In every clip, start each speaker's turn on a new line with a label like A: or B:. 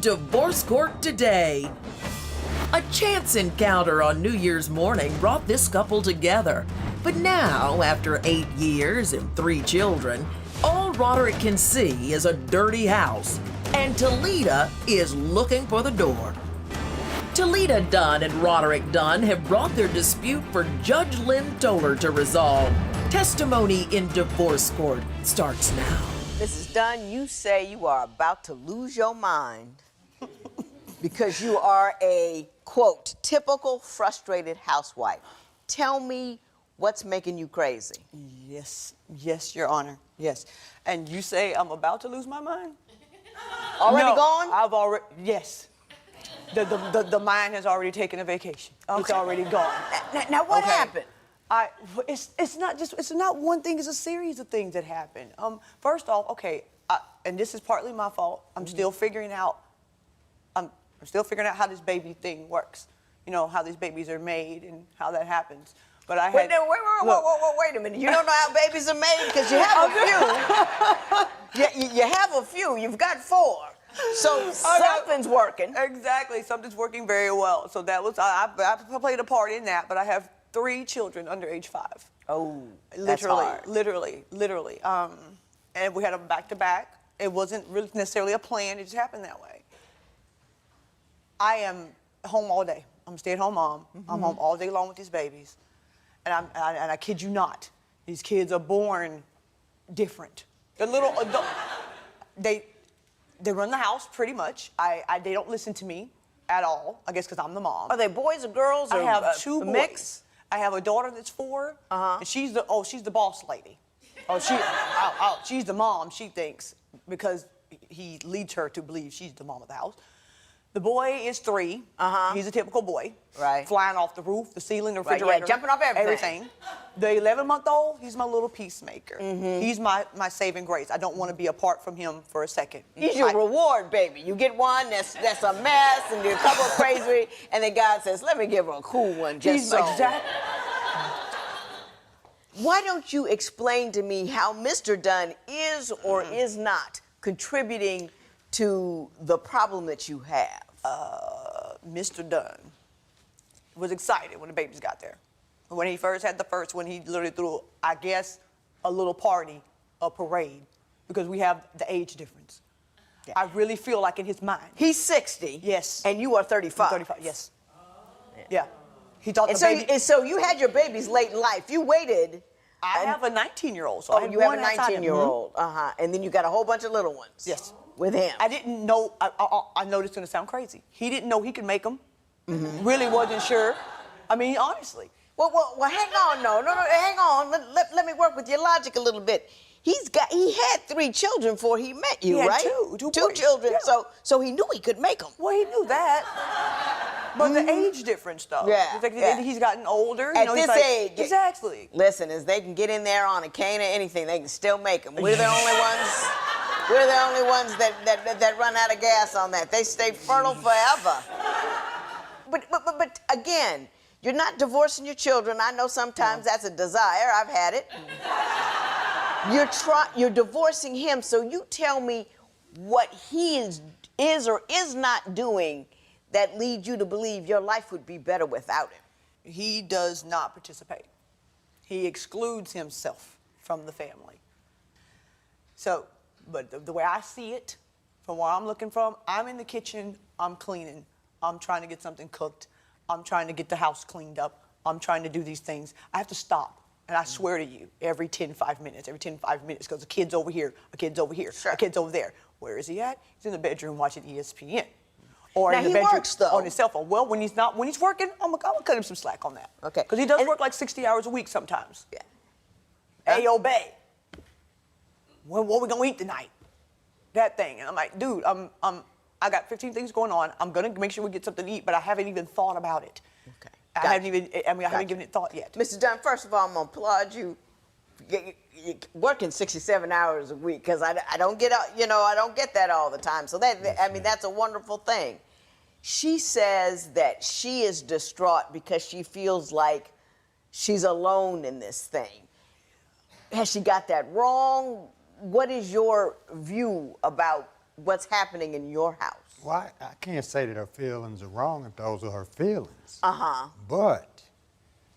A: divorce court today. A chance encounter on New Year's morning brought this couple together. But now, after 8 years and 3 children, all Roderick can see is a dirty house, and Talita is looking for the door. Tileda Dunn and Roderick Dunn have brought their dispute for Judge Lynn Toler to resolve. Testimony in divorce court starts now.
B: Mrs. Dunn, you say you are about to lose your mind because you are a, quote, typical frustrated housewife. Tell me what's making you crazy.
C: Yes, Your Honor, yes. And you say I'm about to lose my mind?
B: Already
C: No,
B: gone?
C: I've already, yes. The mind has already taken a vacation. Okay. It's already gone.
B: Now what happened?
C: It's not one thing, it's a series of things that happen. First off, okay, and this is partly my fault. I'm still figuring out, I'm still figuring out how this baby thing works. You know, how these babies are made and how that happens. But I had...
B: Wait a minute. You don't know how babies are made? Because you have a few. You have a few. You've got 4. So something's working.
C: Exactly. Something's working very well. So that was, I played a part in that, but I have 3 children under age 5.
B: Oh,
C: Literally. And we had them back to back. It wasn't really necessarily a plan. It just happened that way. I am home all day. I'm a stay-at-home mom. I'm home all day long with these babies. And I kid you not, these kids are born different. They're little adult. They run the house pretty much. They don't listen to me at all, I guess because I'm the mom.
B: Are they boys or girls?
C: I
B: or
C: have 2 boys.
B: Mix?
C: I have a daughter that's 4, and she's the boss lady. She's the mom, she thinks, because he leads her to believe she's the mom of the house. The boy is 3. He's a typical boy.
B: Right.
C: Flying off the roof, the ceiling, the refrigerator.
B: Yeah, jumping off everything.
C: The 11-month-old, he's my little peacemaker. He's my saving grace. I don't want to be apart from him for a second.
B: He's your reward, baby. You get one that's a mess and do a couple of crazy, and then God says, let me give her a cool one just so.
C: Exactly.
B: Why don't you explain to me how Mr. Dunn is or is not contributing to the problem that you have?
C: Mr. Dunn was excited when the babies got there. When he first had the first one, he literally threw, I guess, a little party, a parade, because we have the age difference. Yeah. I really feel like in his mind.
B: He's 60.
C: Yes.
B: And you are 35.
C: I'm 35, yes. Yeah. He thought
B: and
C: the baby...
B: And so you had your babies late in life. You waited.
C: I have a 19-year-old, so I had
B: you have
C: one
B: a 19-year-old. And then you got a whole bunch of little ones.
C: Yes.
B: With him.
C: I didn't know, I know this is gonna sound crazy. He didn't know he could make them. Really wasn't sure. I mean, honestly.
B: Well, hang on, no, hang on. Let me work with your logic a little bit. He had 3 children before he met you, right?
C: Two
B: children.
C: Yeah.
B: So he knew he could make them.
C: Well, he knew that. But the age difference, though.
B: Yeah.
C: He's gotten older.
B: At this age.
C: Exactly.
B: Listen, as they can get in there on a cane or anything, they can still make them. We're the only ones. We're the only ones that run out of gas on that. They stay fertile forever. But again, you're not divorcing your children. I know sometimes that's a desire. I've had it. You're divorcing him, so you tell me what he is or is not doing that leads you to believe your life would be better without him.
C: He does not participate. He excludes himself from the family. So, but the way I see it, from where I'm looking from, I'm in the kitchen, I'm cleaning, I'm trying to get something cooked, I'm trying to get the house cleaned up, I'm trying to do these things. I have to stop, and I swear to you, every 5 minutes, because a kid's over here, a kid's over here, a kid's over there. Where is he at? He's in the bedroom watching ESPN. Or
B: now
C: in the
B: he
C: bedroom
B: works, though.
C: on his cell phone. Well, when he's working, I'm gonna cut him some slack on that.
B: Okay.
C: Because he does work like 60 hours a week sometimes.
B: Yeah.
C: Ayo, babe. What we gonna eat tonight? That thing. And I'm like, dude, I got 15 things going on. I'm gonna make sure we get something to eat, but I haven't even thought about it.
B: Okay.
C: I haven't given it thought yet.
B: Mr. Dunn, first of all, I'm gonna applaud you. You're working 67 hours a week, because I don't get, I don't get that all the time. So that's a wonderful thing. She says that she is distraught because she feels like she's alone in this thing. Has she got that wrong? What is your view about what's happening in your house?
D: Well, I can't say that her feelings are wrong if those are her feelings.
B: Uh-huh.
D: But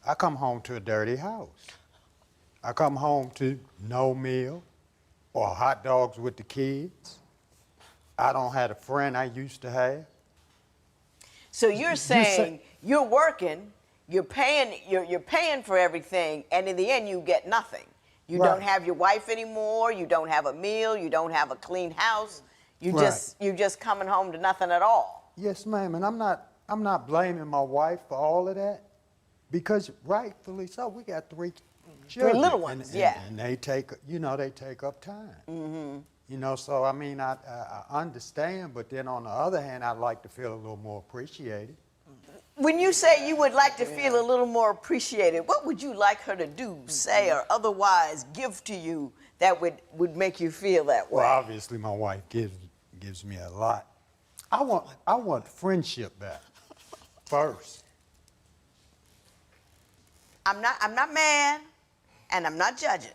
D: I come home to a dirty house. I come home to no meal or hot dogs with the kids. I don't have a friend I used to have.
B: So you're saying you're working, you're paying for everything, and in the end you get nothing. You
D: Right.
B: don't have your wife anymore. You don't have a meal. You don't have a clean house. You
D: Right.
B: you're just coming home to nothing at all.
D: Yes, ma'am, and I'm not blaming my wife for all of that, because rightfully so, we got three children.
B: little ones, yeah.
D: And they take, they take up time. Mm-hmm. So I mean, I understand, but then on the other hand, I'd like to feel a little more appreciated.
B: When you say you would like to feel a little more appreciated, what would you like her to do, say, or otherwise give to you that would make you feel that way?
D: Well, obviously, my wife gives me a lot. I want friendship back first.
B: I'm not mad, and I'm not judging,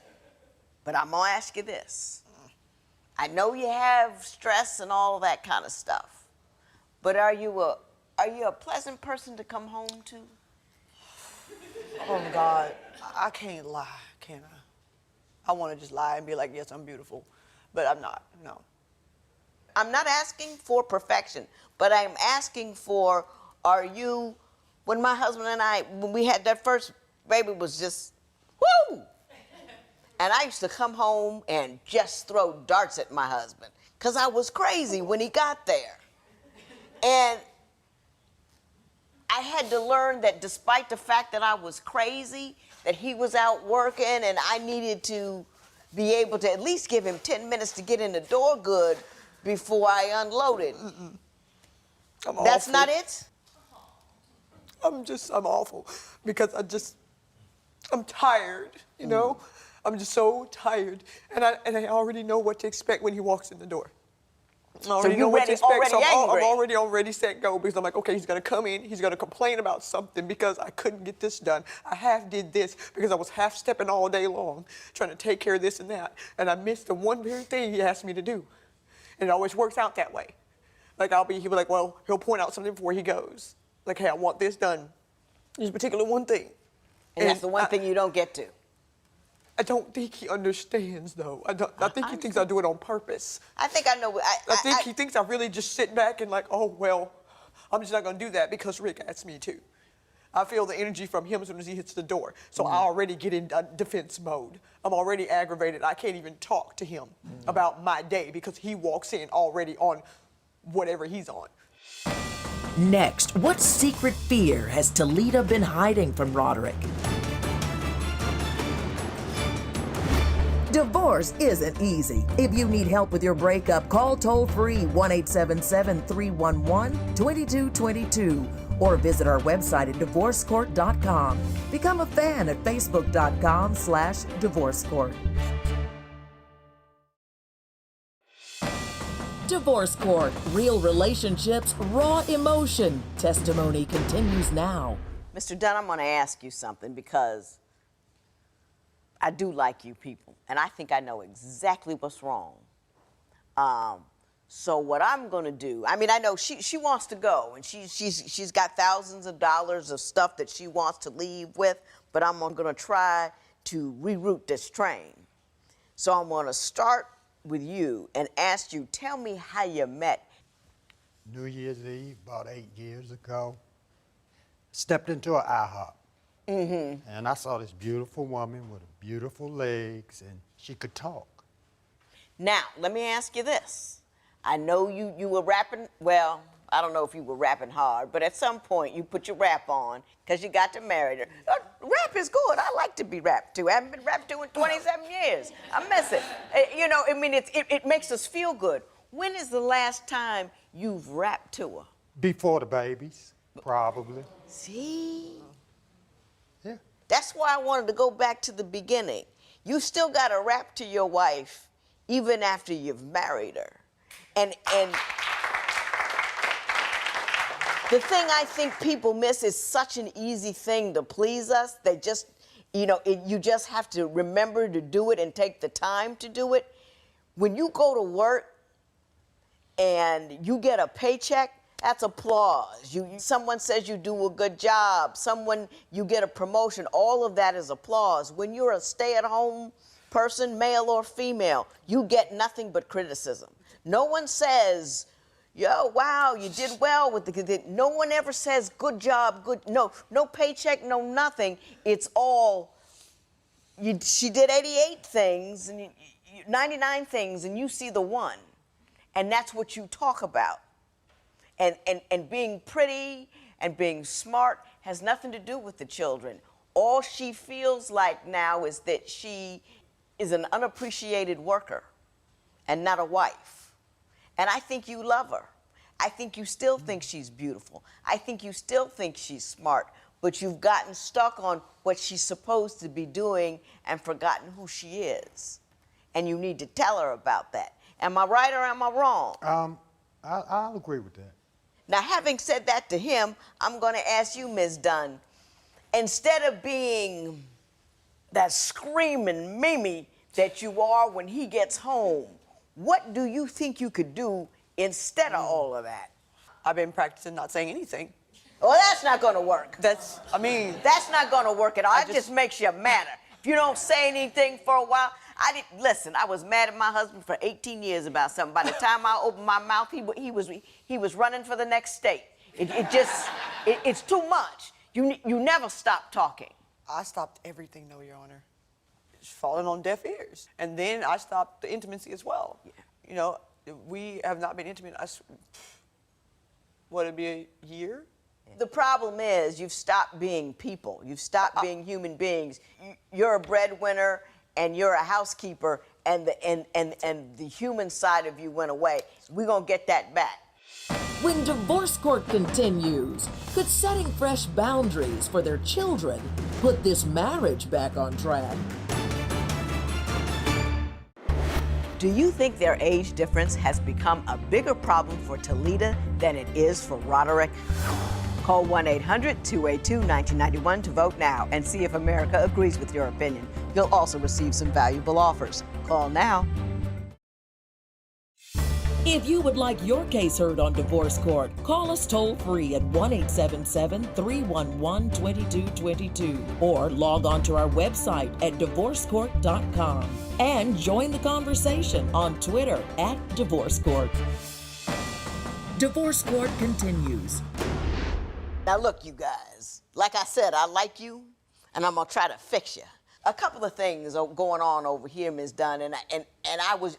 B: but I'm gonna ask you this. I know you have stress and all that kind of stuff, but are you a pleasant person to come home to?
C: Oh, God, I can't lie, can I? I want to just lie and be like, yes, I'm beautiful, but I'm not, no.
B: I'm not asking for perfection, but I'm asking for, when my husband and I, when we had that first baby, was just, woo! And I used to come home and just throw darts at my husband, because I was crazy when he got there. And I had to learn that despite the fact that I was crazy, that he was out working and I needed to be able to at least give him 10 minutes to get in the door good before I unloaded. That's not it?
C: I'm awful because I'm tired, you know? I'm just so tired. And I already know what to expect when he walks in the door. I already know what to expect, so I'm already set go, because I'm like, okay, he's gonna come in, he's gonna complain about something because I couldn't get this done. I half did this because I was half stepping all day long, trying to take care of this and that, and I missed the one very thing he asked me to do. And it always works out that way. Like he'll be like, well, he'll point out something before he goes. Like, hey, I want this done. This particular one thing.
B: And that's the one thing you don't get to.
C: I don't think he understands, though. I think he thinks I do it on purpose.
B: I think I know.
C: I think he thinks I really just sit back and like, oh, well, I'm just not going to do that because Rick asked me to. I feel the energy from him as soon as he hits the door. So I already get in defense mode. I'm already aggravated. I can't even talk to him about my day because he walks in already on whatever he's on.
A: Next, what secret fear has Talita been hiding from Roderick? Divorce isn't easy. If you need help with your breakup, call toll-free 1-877-311-2222 or visit our website at divorcecourt.com. Become a fan at facebook.com/divorcecourt. Divorce Court, real relationships, raw emotion. Testimony continues now.
B: Mr. Dunn, I'm going to ask you something because I do like you people, and I think I know exactly what's wrong. So what I'm going to do, I mean, I know she wants to go, and she's got thousands of dollars of stuff that she wants to leave with, but I'm going to try to reroute this train. So I'm going to start with you and ask you, tell me how you met.
D: New Year's Eve, about 8 years ago, stepped into an IHOP. And I saw this beautiful woman with beautiful legs, and she could talk.
B: Now, let me ask you this. I know you were rapping, well, I don't know if you were rapping hard, but at some point you put your rap on because you got to marry her. Rap is good. I like to be rapped to. I haven't been rapped to in 27 years. I miss it. You know, I mean, it makes us feel good. When is the last time you've rapped to her?
D: Before the babies, probably.
B: See?
D: Yeah.
B: That's why I wanted to go back to the beginning. You still got to rap to your wife even after you've married her. And the thing I think people miss is such an easy thing to please us. They just, you know, you just have to remember to do it and take the time to do it. When you go to work and you get a paycheck, that's applause. Someone says you do a good job, you get a promotion, all of that is applause. When you're a stay-at-home person, male or female, you get nothing but criticism. No one says, yo, wow, you did well with no one ever says good job, no paycheck, no nothing. It's all, she did 88 things, and 99 things, and you see the one. And that's what you talk about. And being pretty and being smart has nothing to do with the children. All she feels like now is that she is an unappreciated worker and not a wife. And I think you love her. I think you still think she's beautiful. I think you still think she's smart, but you've gotten stuck on what she's supposed to be doing and forgotten who she is. And you need to tell her about that. Am I right or am I wrong?
D: I'll agree with that.
B: Now, having said that to him, I'm going to ask you, Ms. Dunn, instead of being that screaming Mimi that you are when he gets home, what do you think you could do instead of all of that?
C: I've been practicing not saying anything.
B: Well, that's not going to work.
C: That's
B: not going to work at all. It just makes you madder. If you don't say anything for a while, listen, I was mad at my husband for 18 years about something. By the time I opened my mouth, he was running for the next state. It's too much. You never stop talking.
C: I stopped everything, though, Your Honor. It's falling on deaf ears. And then I stopped the intimacy as well. Yeah. You know, we have not been intimate. It'd be a year?
B: The problem is you've stopped being people. You've stopped being human beings. You're a breadwinner and you're a housekeeper, and the human side of you went away. We're gonna get that back.
A: When divorce court continues, could setting fresh boundaries for their children put this marriage back on track?
B: Do you think their age difference has become a bigger problem for Talita than it is for Roderick? Call 1-800-282-1991 to vote now and see if America agrees with your opinion. You'll also receive some valuable offers. Call now.
A: If you would like your case heard on divorce court, call us toll-free at 1-877-311-2222 or log on to our website at divorcecourt.com and join the conversation on Twitter at Divorce Court. Divorce Court continues.
B: Now look, you guys, like I said, I like you, and I'm gonna try to fix you. A couple of things are going on over here, Ms. Dunn, and I was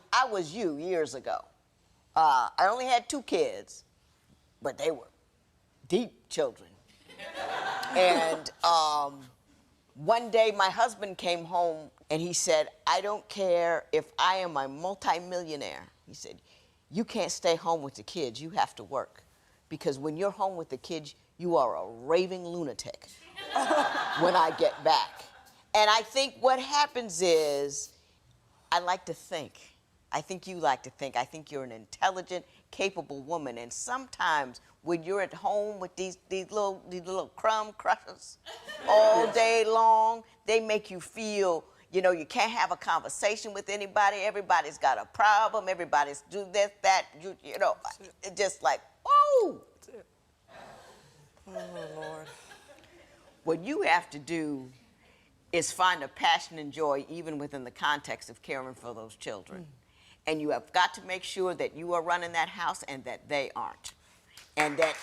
B: you years ago. I only had 2 kids, but they were deep children. And one day my husband came home and he said, I don't care if I am a multimillionaire. He said, you can't stay home with the kids, you have to work. Because when you're home with the kids, you are a raving lunatic when I get back. And I think what happens is, I like to think. I think you like to think. I think you're an intelligent, capable woman. And sometimes when you're at home with these little crumb crushers all day long, they make you feel, you know, you can't have a conversation with anybody. Everybody's got a problem. Everybody's do this, that, you know, it's just like, whoa.
C: That's it. Oh, Lord.
B: What you have to do is find a passion and joy even within the context of caring for those children. And you have got to make sure that you are running that house and that they aren't. And that,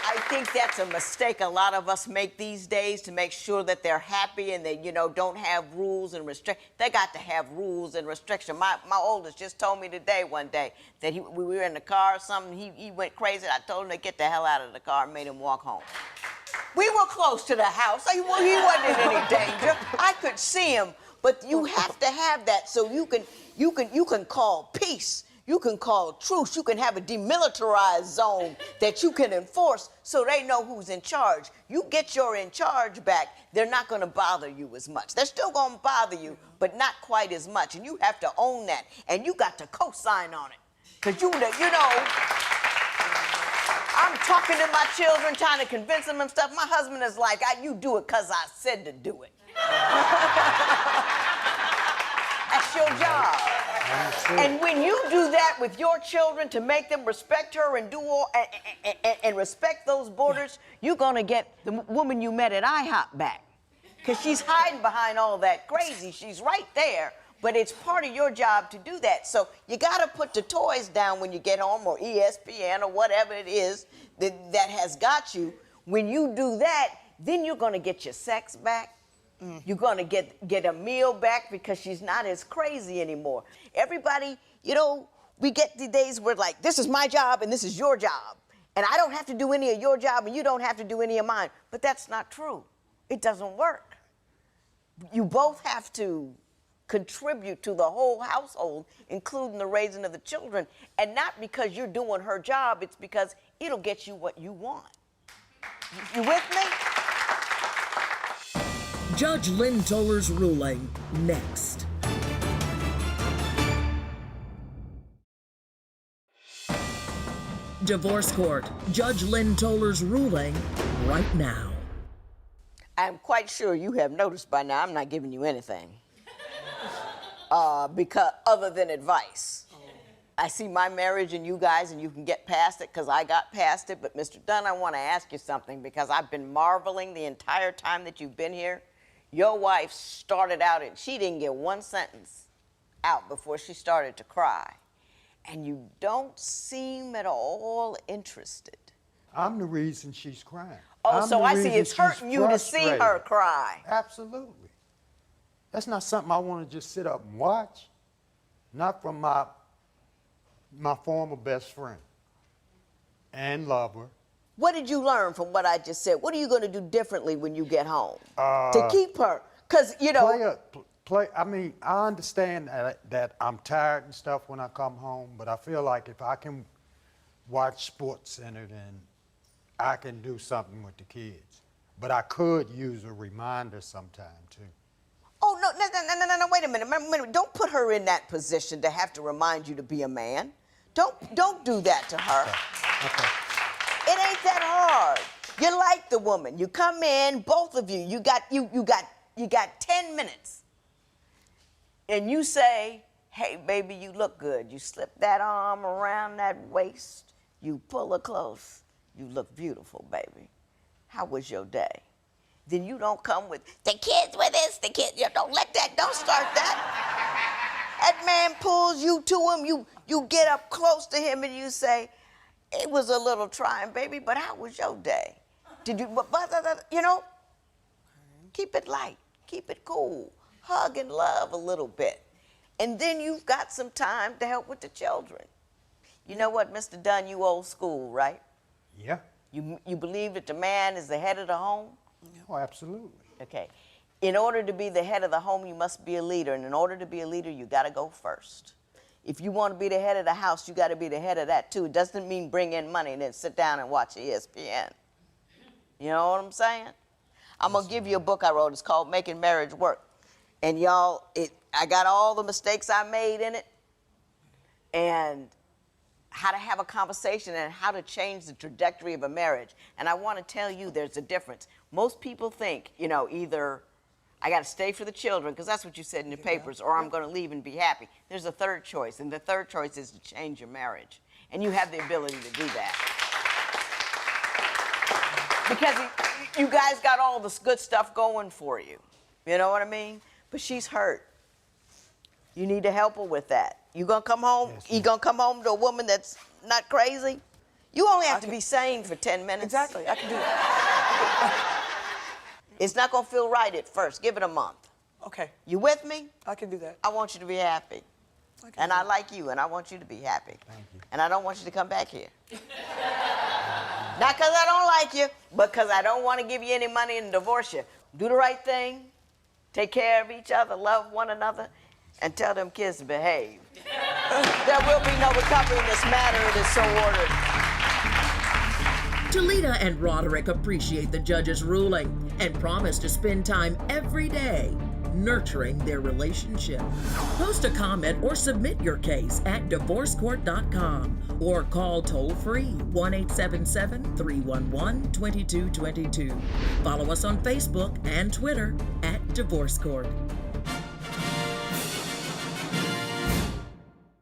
B: I think that's a mistake a lot of us make these days, to make sure that they're happy and they, you know, don't have rules and restrictions. They got to have rules and restrictions. My oldest just told me today, one day, that we were in the car or something, he went crazy. I told him to get the hell out of the car and made him walk home. We were close to the house. He wasn't in any danger. I could see him, but you have to have that so you can call peace. You can call truce. You can have a demilitarized zone that you can enforce so they know who's in charge. You get your in charge back, they're not going to bother you as much. They're still going to bother you, but not quite as much. And you have to own that. And you got to co-sign on it. Because you know, I'm talking to my children, trying to convince them and stuff. My husband is like, you do it because I said to do it. That's your job. And when you do that with your children to make them respect her and do all and respect those borders, you're gonna get the woman you met at IHOP back. Because she's hiding behind all that crazy. She's right there, but it's part of your job to do that. So you gotta put the toys down when you get home, or ESPN or whatever it is that has got you. When you do that, then you're gonna get your sex back. You're gonna get a meal back because she's not as crazy anymore. Everybody, we get the days where like, this is my job and this is your job. And I don't have to do any of your job and you don't have to do any of mine. But that's not true. It doesn't work. You both have to contribute to the whole household, including the raising of the children. And not because you're doing her job, it's because it'll get you what you want. You with me?
A: Judge Lynn Toler's ruling next. Divorce Court. Judge Lynn Toler's ruling right now.
B: I'm quite sure you have noticed by now I'm not giving you anything. Because other than advice. I see my marriage in you guys and you can get past it because I got past it. But Mr. Dunn, I want to ask you something because I've been marveling the entire time that you've been here. Your wife started out and she didn't get one sentence out before she started to cry. And you don't seem at all interested.
D: I'm the reason she's crying.
B: Oh, so I see it's hurting you to see her cry.
D: Absolutely. That's not something I want to just sit up and watch. Not from my former best friend and lover.
B: What did you learn from what I just said? What are you going to do differently when you get home to keep her? Because,
D: I mean, I understand that I'm tired and stuff when I come home, but I feel like if I can watch Sports Center, then I can do something with the kids. But I could use a reminder sometime, too.
B: Oh, no, wait a minute. Don't put her in that position to have to remind you to be a man. Don't do that to her.
D: Okay.
B: It ain't that hard. You like the woman. You come in, both of you. You got 10 minutes. And you say, hey, baby, you look good. You slip that arm around that waist. You pull her close. You look beautiful, baby. How was your day? Then you don't come with, the kids with this, the kids. Don't start that. That man pulls you to him. You get up close to him and you say, it was a little trying, baby, but how was your day? Did you, keep it light, keep it cool. Hug and love a little bit. And then you've got some time to help with the children. You know what, Mr. Dunn, you old school, right?
D: Yeah.
B: You believe that the man is the head of the home?
D: Oh, absolutely.
B: Okay. In order to be the head of the home, you must be a leader. And in order to be a leader, you got to go first. If you want to be the head of the house, you got to be the head of that, too. It doesn't mean bring in money and then sit down and watch ESPN. You know what I'm saying? I'm going to give you a book I wrote. It's called Making Marriage Work. And y'all, I got all the mistakes I made in it and how to have a conversation and how to change the trajectory of a marriage. And I want to tell you there's a difference. Most people think, either I got to stay for the children, because that's what you said in the papers, or I'm going to leave and be happy. There's a third choice, and the third choice is to change your marriage. And you have the ability to do that. Because you guys got all this good stuff going for you. You know what I mean? But she's hurt. You need to help her with that. You gonna come home?
D: Yes,
B: you gonna come home to a woman that's not crazy? You only have to be sane for 10 minutes.
C: Exactly, I can do that.
B: It's not gonna feel right at first. Give it a month.
C: Okay.
B: You with me?
C: I can do that.
B: I want you to be happy. And I like you, and I want you to be happy.
D: Thank you.
B: And I don't want you to come back here. Not because I don't like you, but because I don't want to give you any money and divorce you. Do the right thing, take care of each other, love one another, and tell them kids to behave. There will be no recovery in this matter. It is so ordered.
A: Talita and Roderick appreciate the judge's ruling and promise to spend time every day nurturing their relationship. Post a comment or submit your case at divorcecourt.com or call toll-free 1-877-311-2222. Follow us on Facebook and Twitter at Divorce Court.